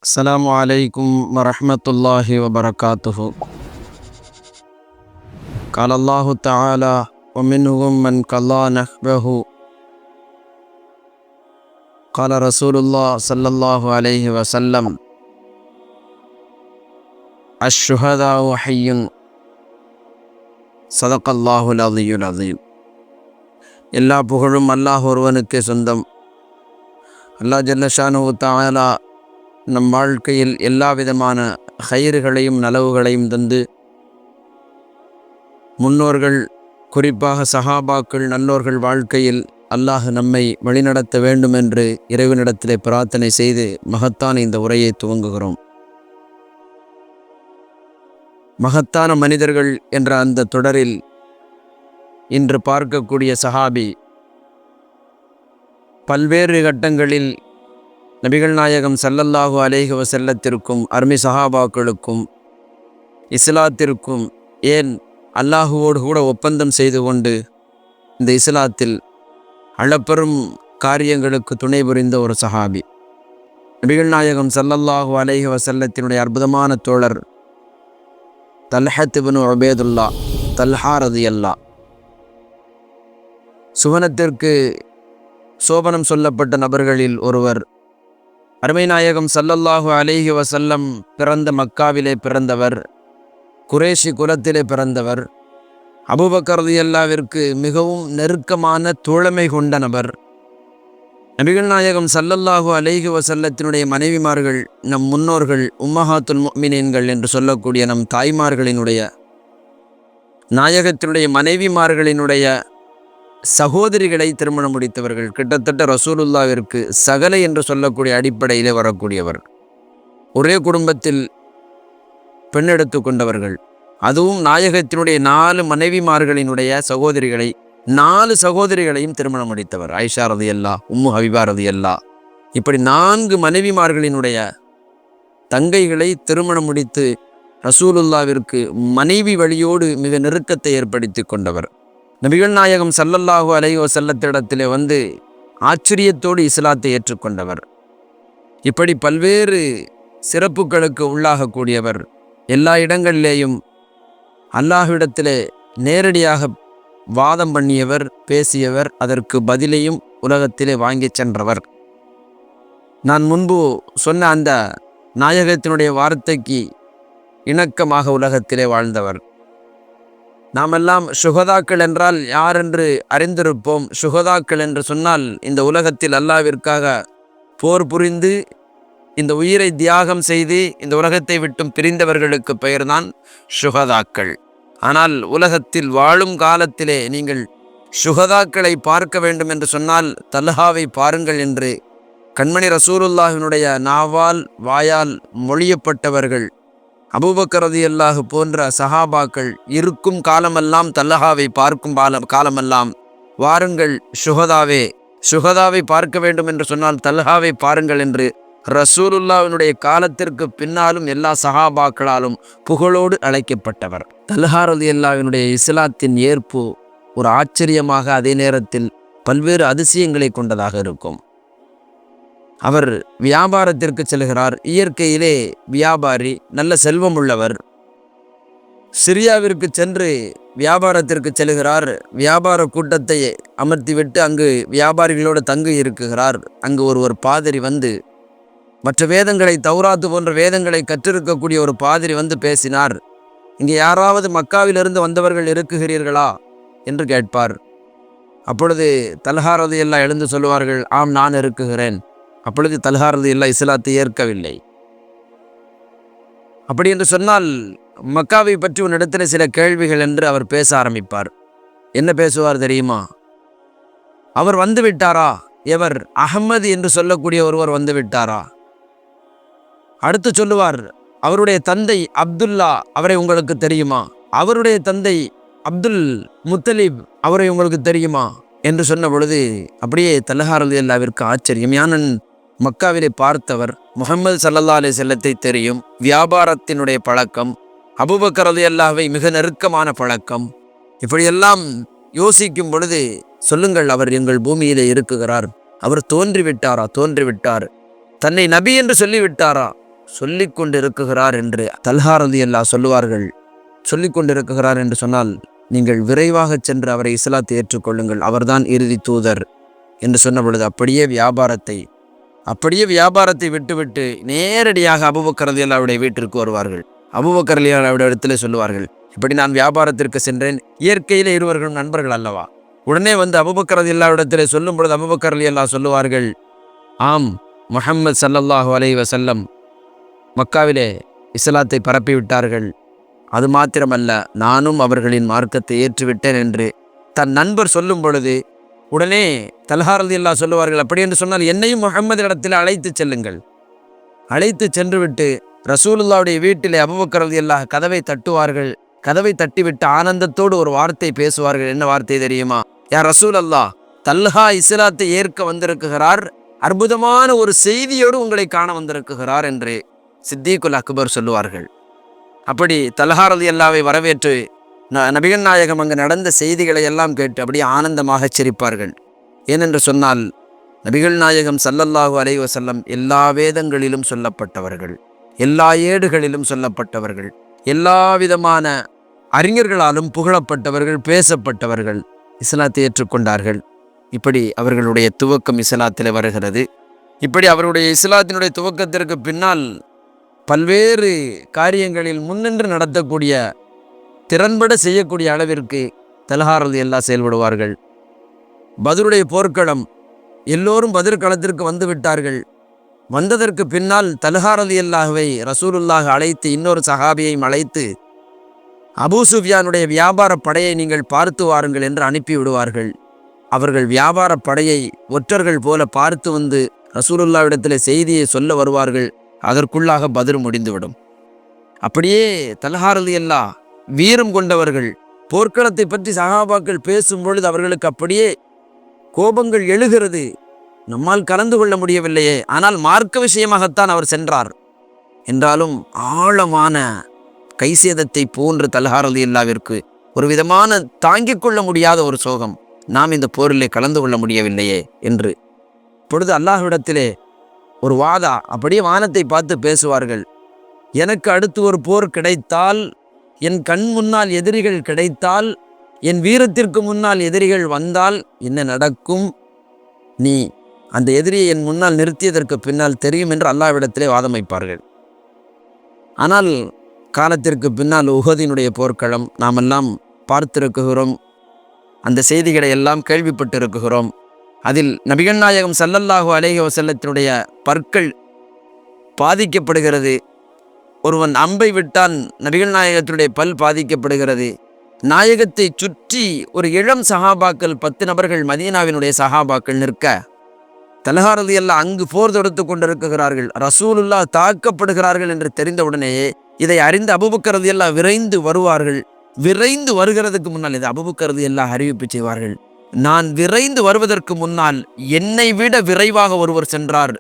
السلام عليكم ورحمة الله وبركاته. قال الله تعالى: ومنهم من قضى نحبه. قال رسول الله صلى الله عليه وسلم: الشهداء حي. صدق الله العلي العظيم. எல்லா புகழும் அல்லாஹ் ஒருவனுக்கே சொந்தம். அல்லாஹ் ஜல்ல ஷானுஹு தஆலா நம் வாழ்க்கையில் எல்லா விதமான ஹைர்களையும் நலவுகளையும் தந்து முன்னோர்கள், குறிப்பாக சஹாபாக்கள், நல்லோர்கள் வாழ்க்கையில் அல்லாஹ் நம்மை வழிநடத்த வேண்டும் என்று இறைவனிடத்திலே பிரார்த்தனை செய்து மகத்தான இந்த உரையை துவங்குகிறோம். மகத்தான மனிதர்கள் என்ற அந்த தொடரில் இன்று பார்க்கக்கூடிய சஹாபி பல்வேறு கட்டங்களில் நபிகள் நாயகம் ஸல்லல்லாஹு அலைஹி வஸல்லத்திற்கும் அருமை சஹாபாக்களுக்கும் இஸ்லாத்திற்கும் ஏன் அல்லாஹுவோடு கூட ஒப்பந்தம் செய்து கொண்டு இந்த இஸ்லாத்தில் அளப்பெரும் காரியங்களுக்கு துணை புரிந்த ஒரு சஹாபி. நபிகள் நாயகம் ஸல்லல்லாஹு அலைஹி வஸல்லத்தினுடைய அற்புதமான தோழர் தல்ஹத் இப்னு உபைதுல்லா, தல்ஹா ரலியல்லாஹ். சுவனத்திற்கு சோபனம் சொல்லப்பட்ட நபர்களில் ஒருவர். அருமை நாயகம் ஸல்லல்லாஹு அலைஹி வஸல்லம் பிறந்த மக்காவிலே பிறந்தவர், குரேஷி குலத்திலே பிறந்தவர், அபூபக்கர் ரலியல்லாஹ்விற்கு மிகவும் நெருக்கமான தோழமை கொண்ட நபர். நபிகள் நாயகம் ஸல்லல்லாஹு அலைஹி வஸல்லத்தினுடைய மனைவிமார்கள், நம் முன்னோர்கள், உம்மஹாத்துல் முஃமினீன்கள் என்று சொல்லக்கூடிய நம் தாய்மார்களினுடைய, நாயகத்தினுடைய மனைவிமார்களினுடைய சகோதரிகளை திருமணம் முடித்தவர்கள். கிட்டத்தட்ட ரசூலுல்லாவிற்கு சகலை என்று சொல்லக்கூடிய அடிப்படையிலே வரக்கூடியவர். ஒரே குடும்பத்தில் பெண் எடுத்து கொண்டவர்கள். அதுவும் நாயகத்தினுடைய 4 மனைவிமார்களினுடைய சகோதரிகளை, 4 சகோதரிகளையும் திருமணம் முடித்தவர். ஆயிஷா ரலியல்லாஹ், உம்மு ஹபீபா ரலியல்லாஹ், இப்படி 4 மனைவிமார்களினுடைய தங்கைகளை திருமணம் முடித்து ரசூலுல்லாவிற்கு மனைவி வழியோடு மிக நெருக்கத்தை ஏற்படுத்தி கொண்டவர். நபிகள் நாயகம் ஸல்லல்லாஹு அலைஹி வஸல்லத்திடத்திலே வந்து ஆச்சரியத்தோடு இஸ்லாத்தை ஏற்றுக்கொண்டவர். இப்படி பல்வேறு சிறப்புகளுக்கு உள்ளாகக்கூடியவர். எல்லா இடங்களிலேயும் அல்லாஹ்விடத்திலே நேரடியாக வாதம் பண்ணியவர், பேசியவர், அதற்கு பதிலையும் உலகத்திலே வாங்கி சென்றவர். நான் முன்பு சொன்ன அந்த நாயகத்தினுடைய வார்த்தைக்கு இணக்கமாக உலகத்திலே வாழ்ந்தவர். நாமெல்லாம் சுஹதாக்கள் என்றால் யார் என்று அறிந்திருப்போம். சுஹதாக்கள் என்று சொன்னால் இந்த உலகத்தில் அல்லாஹ்விற்காக போர் புரிந்து இந்த உயிரை தியாகம் செய்து இந்த உலகத்தை விட்டும் பிரிந்தவர்களுக்கு பெயர்தான் சுஹதாக்கள். ஆனால் உலகத்தில் வாழும் காலத்திலே நீங்கள் சுஹதாக்களை பார்க்க வேண்டும் என்று சொன்னால் தல்ஹாவை பாருங்கள் என்று கண்மணி ரசூலுல்லாஹினுடைய நாவால் வாயால் மொழியப்பட்டவர்கள் அபூபக்கர் ரலியல்லாஹு போன்ற சஹாபாக்கள் இருக்கும் காலமெல்லாம் தல்ஹாவை பார்க்கும் காலமெல்லாம் வாருங்கள் சுஹதாவை பார்க்க வேண்டும் என்று சொன்னால் தல்ஹாவை பாருங்கள் என்று ரசூலுல்லாஹ்வினுடைய காலத்திற்கு பின்னாலும் எல்லா சஹாபாக்களாலும் புகழோடு அழைக்கப்பட்டவர். தல்ஹா ரலியல்லாஹுவினுடைய இஸ்லாத்தின் ஏற்பு ஒரு ஆச்சரியமாக, அதே நேரத்தில் பல்வேறு அதிசயங்களை கொண்டதாக இருக்கும். அவர் வியாபாரத்திற்கு செல்கிறார். இயற்கையிலே வியாபாரி, நல்ல செல்வம் உள்ளவர். சிரியாவிற்கு சென்று வியாபாரத்திற்கு செல்கிறார். வியாபார கூட்டத்தை அமர்த்திவிட்டு அங்கு வியாபாரிகளோடு தங்கி இருக்குகிறார். அங்கு ஒரு பாதிரி வந்து, மற்ற வேதங்களை, தௌராத்து போன்ற வேதங்களை கற்றிருக்கக்கூடிய ஒரு பாதிரி வந்து பேசினார். இங்கே யாராவது மக்காவிலிருந்து வந்தவர்கள் இருக்குகிறீர்களா என்று கேட்பார். அப்பொழுது தல்ஹா ரலியல்லாஹ் எழுந்து சொல்லுவார்கள், ஆம், நான் இருக்குகிறேன். அப்பொழுது தல்ஹா ரலியல்லாஹ் இஸ்லாத்தை ஏற்கவில்லை. அப்படி என்று சொன்னால் மக்காவை பற்றி உன்னிடத்தில் சில கேள்விகள் என்று அவர் பேச ஆரம்பிப்பார். என்ன பேசுவார் தெரியுமா? அவர் வந்து விட்டாரா? எவர்? அஹ்மது என்று சொல்லக்கூடிய ஒருவர் வந்து விட்டாரா? அடுத்து சொல்லுவார், அவருடைய தந்தை அப்துல்லா, அவரை உங்களுக்கு தெரியுமா? அவருடைய தந்தை அப்துல் முத்தலிப், அவரை உங்களுக்கு தெரியுமா என்று சொன்ன பொழுது அப்படியே தல்ஹா ரலியல்லாஹ்விற்கு ஆச்சரியம். யானன் மக்காவிலே பார்த்தவர், முஹம்மது ஸல்லல்லாஹு அலைஹி வஸல்லத்தை தெரியும், வியாபாரத்தினுடைய பழக்கம், அபூபக்கர் ரலியல்லாஹுவை மிக நெருக்கமான பழக்கம். இப்படியெல்லாம் யோசிக்கும் பொழுது, சொல்லுங்கள், அவர் எங்கள் பூமியிலே இருக்குகிறார். அவர் தோன்றிவிட்டாரா? தோன்றிவிட்டார். தன்னை நபி என்று சொல்லிவிட்டாரா? சொல்லிக் கொண்டிருக்கிறார் என்று தல்ஹா ரலியல்லாஹு சொல்லுவார்கள். சொல்லிக் கொண்டிருக்கிறார் என்று சொன்னால் நீங்கள் விரைவாக சென்று அவரை இஸ்லாத்தை ஏற்றுக்கொள்ளுங்கள், அவர்தான் இறுதி தூதர் என்று சொன்ன பொழுது அப்படியே வியாபாரத்தை விட்டுவிட்டு நேரடியாக அபூபக்கர் ரலியல்லாஹுடைய வீட்டிற்கு வருவார்கள். அபூபக்கர் ரலியல்லாஹுடைய இடத்துல சொல்லுவார்கள், இப்படி நான் வியாபாரத்திற்கு சென்றேன். இயற்கையிலே இருவர்களும் நண்பர்கள் அல்லவா? உடனே வந்து அபூபக்கர் ரலியல்லாஹு இடத்திலே சொல்லும் பொழுது அபூபக்கர் ரலியல்லாஹு சொல்லுவார்கள், ஆம், முஹம்மது ஸல்லல்லாஹு அலைஹி வஸல்லம் மக்காவிலே இஸ்லாத்தை பரப்பிவிட்டார்கள். அது மாத்திரமல்ல, நானும் அவர்களின் மார்க்கத்தை ஏற்றுவிட்டேன் என்று தன் நண்பர் சொல்லும் பொழுது உடனே தல்ஹா ரலியல்லாஹு சொல்லுவார்கள், அப்படி என்று சொன்னால் என்னையும் முஹம்மது இடத்தில் அழைத்து செல்லுங்கள். அழைத்து சென்றுவிட்டு ரசூலுல்லாவுடைய வீட்டிலே அபூபக்கர் ரலியல்லாஹு கதவை தட்டுவார்கள். கதவை தட்டிவிட்டு ஆனந்தத்தோடு ஒரு வார்த்தை பேசுவார்கள். என்ன வார்த்தை தெரியுமா? யா ரசூல் அல்லாஹ், தல்ஹா இஸ்லாத்தை ஏற்க வந்திருக்கிறார், அற்புதமான ஒரு செய்தியோடு உங்களை காண வந்திருக்கிறார் என்று சித்திகுல் அக்பர் சொல்லுவார்கள். அப்படி தல்ஹா ரலியல்லாஹுவை வரவேற்று நபிகள் நாயகம் அங்கு நடந்த செய்திகளை எல்லாம் கேட்டு அப்படியே ஆனந்தமாக சிரிப்பார்கள். ஏனென்று சொன்னால் நபிகள் நாயகம் ஸல்லல்லாஹு அலைஹி வஸல்லம் எல்லா வேதங்களிலும் சொல்லப்பட்டவர்கள், எல்லா ஏடுகளிலும் சொல்லப்பட்டவர்கள், எல்லா விதமான அறிஞர்களாலும் புகழப்பட்டவர்கள், பேசப்பட்டவர்கள். இஸ்லாத்தை ஏற்றுக்கொண்டார்கள். இப்படி அவர்களுடைய துவக்கம் இஸ்லாத்தில் வருகிறது. இப்படி அவருடைய இஸ்லாத்தினுடைய துவக்கத்திற்கு பின்னால் பல்வேறு காரியங்களில் முன்னின்று நடத்தக்கூடிய, திறன்பட செய்யக்கூடிய அளவிற்கு தல்ஹா ரலியல்லாஹு செயல்படுவார்கள். பத்ருடைய போர்க்களம், எல்லோரும் பத்ர் களத்திற்கு வந்து விட்டார்கள். வந்ததற்கு பின்னால் தல்ஹா ரலியல்லாஹுவை ரசூலுல்லாஹ் அழைத்து, இன்னொரு சஹாபியையும் அழைத்து, அபூ சுஃபியானுடைய வியாபார படையை நீங்கள் பார்த்து வாருங்கள் என்று அனுப்பி விடுவார்கள். அவர்கள் வியாபார படையை ஒற்றர்கள் போல பார்த்து வந்து ரசூலுல்லாஹ்விடத்தில் செய்தியை சொல்ல வருவார்கள். அதற்குள்ளாக பத்ர் முடிந்துவிடும். அப்படியே தல்ஹா ரலியல்லாஹு வீரம் கொண்டவர்கள். போர்க்களத்தை பற்றி சஹாபாக்கள் பேசும் பொழுது அவர்களுக்கு அப்படியே கோபங்கள் எழுகிறது. நம்மால் கலந்து கொள்ள முடியவில்லையே, ஆனால் மார்க்க விஷயமாகத்தான் அவர் சென்றார் என்றாலும் ஆழமான கைசேதத்தை போன்று தல்ஹா ரலியல்லாஹுவிற்கு ஒரு விதமான தாங்கிக் கொள்ள முடியாத ஒரு சோகம், நாம் இந்த போரிலே கலந்து கொள்ள முடியவில்லையே என்று. பொழுது அல்லாஹ்விடத்திலே ஒரு வாதா, அப்படியே வானத்தை பார்த்து பேசுவார்கள். எனக்கு அடுத்து ஒரு போர் கிடைத்தால், என் கண் முன்னால் எதிரிகள் கிடைத்தால், என் வீரத்திற்கு முன்னால் எதிரிகள் வந்தால் என்ன நடக்கும்? நீ அந்த எதிரியை என் முன்னால் நிறுத்தியதற்கு பின்னால் தெரியும் என்று அல்லாஹ்விடத்திலே வாதம் வைப்பார்கள். ஆனால் காலத்திற்கு பின்னால் உஹதினுடைய போர்க்களம் நாமெல்லாம் பார்த்திருக்கிறோம், அந்த செய்திகளை எல்லாம் கேள்விப்பட்டிருக்கிறோம். அதில் நபிகள் நாயகம் ஸல்லல்லாஹு அலைஹி வஸல்லத்தினுடைய பற்கள் பாதிக்கப்படுகிறது. ஒருவன் அம்பை விட்டான், நபிகள் நாயகத்தினுடைய பல் பாதிக்கப்படுகிறது. நாயகத்தை சுற்றி ஒரு இளம் சஹாபாக்கள் 10 நபர்கள் மதீனாவினுடைய சஹாபாக்கள் நிற்க, தல்ஹா ரலியல்லாஹு அங்கு போர் தொடுத்து கொண்டிருக்கிறார்கள். ரசூலுல்லாஹ் தாக்கப்படுகிறார்கள் என்று தெரிந்தவுடனேயே இதை அறிந்து அபூபக்கர் ரலியல்லாஹு விரைந்து வருவார்கள். விரைந்து வருகிறதுக்கு முன்னால் இது அபூபக்கர் ரலியல்லாஹு அறிவிப்பு செய்வார்கள், நான் விரைந்து வருவதற்கு முன்னால் என்னை விட விரைவாக ஒருவர் சென்றார்,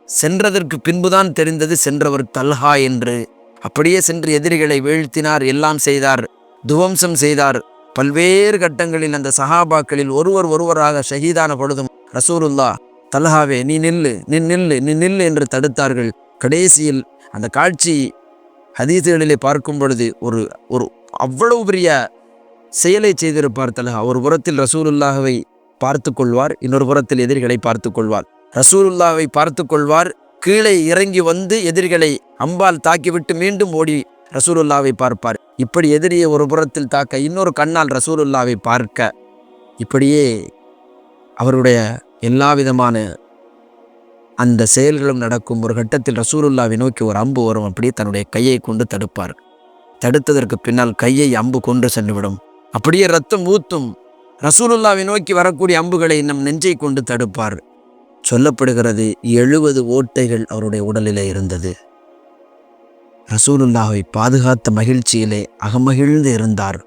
சென்றதற்கு பின்புதான் தெரிந்தது சென்றவர் தல்ஹா என்று. அப்படியே சென்று எதிரிகளை வீழ்த்தினார், எல்லாம் செய்தார், துவம்சம் செய்தார். பல்வேறு கட்டங்களில் அந்த சஹாபாக்களில் ஒருவராக ஷஹீதான பொழுதும் ரசூலுல்லாஹ், தல்ஹாவே நீ நில்லு, நீ நில்லு, நீ நில்லு என்று தடுத்தார்கள். கடைசியில் அந்த காட்சி ஹதீஸ்களிலே பார்க்கும் பொழுது ஒரு அவ்வளவு பெரிய செயலை செய்திருப்பார் தல்ஹா. ஒரு புறத்தில் ரசூலுல்லாஹ்வை பார்த்து கொள்வார், இன்னொரு புறத்தில் எதிரிகளை பார்த்து கொள்வார். ரசூலுல்லாஹ்வை பார்த்து கொள்வார், கீழே இறங்கி வந்து எதிரிகளை அம்பால் தாக்கிவிட்டு மீண்டும் ஓடி ரசூலுல்லாஹ்வை பார்ப்பார். இப்படி எதிரியை ஒரு புறத்தில் தாக்க, இன்னொரு கண்ணால் ரசூலுல்லாஹ்வை பார்க்க, இப்படியே அவருடைய எல்லா விதமான அந்த செயல்களும் நடக்கும். ஒரு கட்டத்தில் ரசூலுல்லாஹ்வை நோக்கி ஒரு அம்பு வரும், அப்படியே தன்னுடைய கையை கொண்டு தடுப்பார். தடுத்ததற்கு பின்னால் கையை அம்பு கொண்டு சென்றுவிடும், அப்படியே ரத்தம் ஊத்தும். ரசூலுல்லாஹ்வை நோக்கி வரக்கூடிய அம்புகளை நம் நெஞ்சை கொண்டு தடுப்பார். சொல்லப்படுகிறது 70 ஓட்டைகள் அவருடைய உடலிலே இருந்தது. ரசூலுல்லாஹ்வை பாதுகாத்த மகிழ்ச்சியிலே அகமகிழ்ந்து இருந்தார்.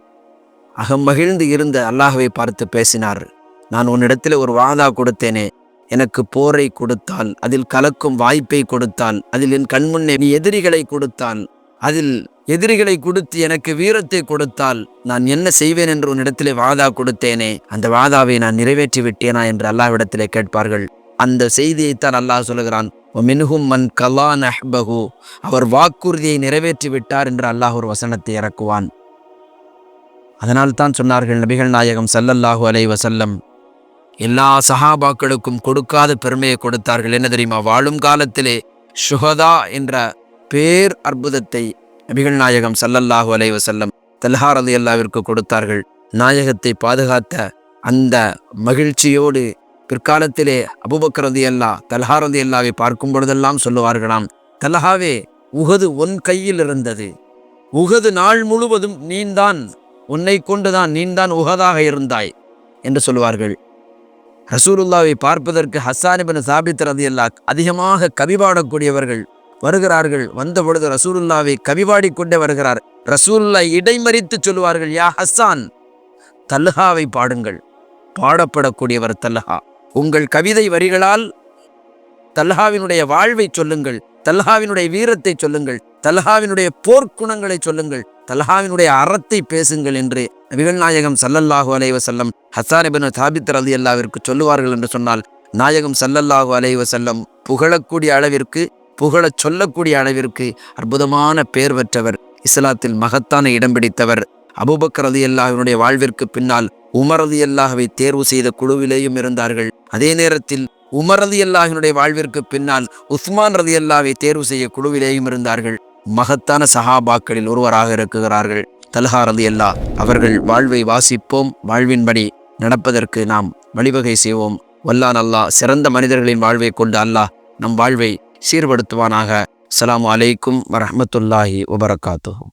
அகமகிழ்ந்து இருந்த அல்லாஹ்வை பார்த்து பேசினார், நான் உன்னிடத்தில் ஒரு வாதா கொடுத்தேனே, எனக்கு போரை கொடுத்தால், அதில் கலக்கும் வாய்ப்பை கொடுத்தால், அதில் என் கண்முன்னே நீ எதிரிகளை கொடுத்தால், அதில் எதிரிகளை கொடுத்து எனக்கு வீரத்தை கொடுத்தால் நான் என்ன செய்வேன் என்று உன்னிடத்திலே வாதா கொடுத்தேனே, அந்த வாதாவை நான் நிறைவேற்றி விட்டேனா என்று அல்லாஹ்விடத்திலே கேட்பார்கள். அந்த செய்தியைத்தான் அல்லாஹ் சொல்லுகிறான். மின்ஹும் மன் கலா நஹ்பஹு, அவர் வாக்குறுதியை நிறைவேற்றி விட்டார் என்று அல்லாஹ் ஒரு வசனத்தை இறக்குவான். அதனால் தான் சொன்னார்கள் நபிகள் நாயகம் ஸல்லல்லாஹு அலைஹி வஸல்லம் எல்லா சஹாபாக்களுக்கும் கொடுக்காத பெருமையை கொடுத்தார்கள். என்ன தெரியுமா? வாழும் காலத்திலே ஷுஹதா என்ற பேர் அற்புதத்தை நபிகள் நாயகம் ஸல்லல்லாஹு அலைஹி வஸல்லம் தல்ஹா ரலியல்லாஹுவிற்கு கொடுத்தார்கள். நாயகத்தை பாதுகாத்த அந்த மகிழ்ச்சியோடு பிற்காலத்திலே அபூபக்கர் ரலியல்லாஹு தல்ஹா ரலியல்லாஹுவை பார்க்கும் பொழுதெல்லாம் சொல்லுவார்களாம், தல்ஹாவே, உஹது உன் கையில் இருந்தது. உஹது நாள் முழுவதும் நீந்தான், உன்னை கொண்டுதான் நீந்தான் உஹதாக இருந்தாய் என்று சொல்லுவார்கள். ரசூலுல்லாவை பார்ப்பதற்கு ஹஸ்ஸான் இப்னு சாபித் ரலியல்லாஹு அதிகமாக கவிபாடக்கூடியவர்கள் வருகிறார்கள். வந்த பொழுது ரசூலுல்லாவை கவிபாடிக்கொண்டே வருகிறார். ரசூலுல்லா இடைமறித்து சொல்லுவார்கள், யா ஹஸ்ஸான், தல்ஹாவை பாடுங்கள். பாடப்படக்கூடியவர் தல்ஹா. உங்கள் கவிதை வரிகளால் தல்ஹாவினுடைய வாழ்வை சொல்லுங்கள், தல்ஹாவினுடைய வீரத்தை சொல்லுங்கள், தல்ஹாவினுடைய போர்க்குணங்களை சொல்லுங்கள், தல்ஹாவினுடைய அறத்தை பேசுங்கள் என்று நபிகள் நாயகம் ஸல்லல்லாஹு அலைஹி வஸல்லம் ஹஸ்ஸான் இப்னு சாபித் ரலியல்லாஹுவிற்கு சொல்லுவார்கள் என்று சொன்னால், நாயகம் ஸல்லல்லாஹு அலைஹி வஸல்லம் புகழக்கூடிய அளவிற்கு, புகழச் சொல்லக்கூடிய அளவிற்கு அற்புதமான பேர் பெற்றவர், இஸ்லாத்தில் மகத்தான இடம் பிடித்தவர். அபூபக்கர் ரலியல்லாஹுவினுடைய வாழ்விற்கு பின்னால் உமர் ரலியல்லாஹுவை தேர்வு செய்த குழுவிலேயும் இருந்தார்கள். அதே நேரத்தில் உமர் ரலியல்லாஹுவினுடைய வாழ்விற்கு பின்னால் உஸ்மான் ரலியல்லாஹுவை தேர்வு செய்ய குழுவிலேயும் இருந்தார்கள். மகத்தான சஹாபாக்களில் ஒருவராக இருக்கிறார்கள் தல்ஹா ரலியல்லாஹு. அவர்கள் வாழ்வை வாசிப்போம், வாழ்வின்படி நடப்பதற்கு நாம் வழிவகை செய்வோம். வல்லான் அல்லாஹ் சிறந்த மனிதர்களின் வாழ்வை கொண்டு அல்லாஹ் நம் வாழ்வை சீர்படுத்துவானாக. அஸ்ஸலாமு அலைக்கும் வரஹ்மத்துல்லாஹி வபரகாத்துஹு.